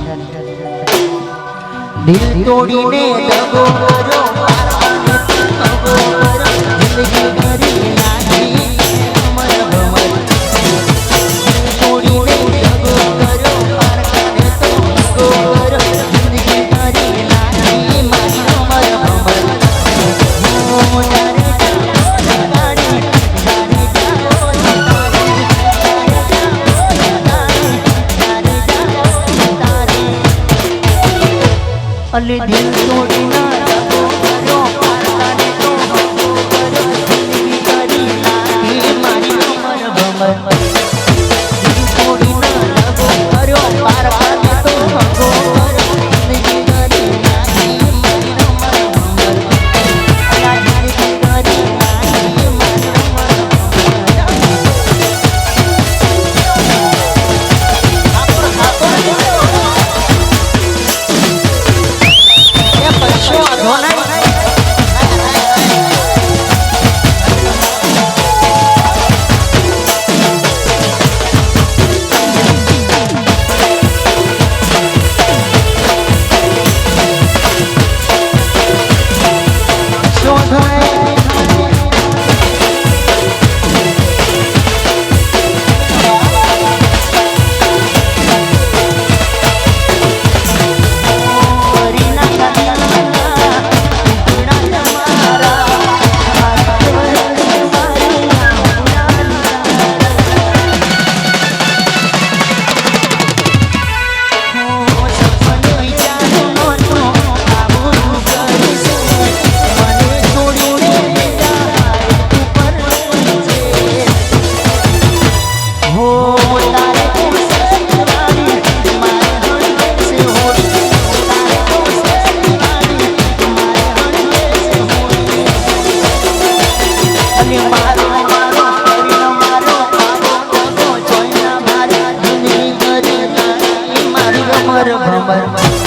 દિલ તોડીને દગો કર્યો જિંદગી કરી નાખી અમર ભમર તોડીને દગો કર્યો પારકાને તો દગો કર્યો જિંદગી કરી નાખી મારી અમર ભમર અલે દિલ તોડી ના દગો કર્યો પારકાને તો દગો કર્યો જિંદગી કરી નાખી મારી અમર ભમર દિલ તોડી ના દગો કર્યો પારકાને તો દગો કર્યો જિંદગી કરી નાખી મારી અમર ભમર અલા જિંદગી કરી નાખી મારી ભમર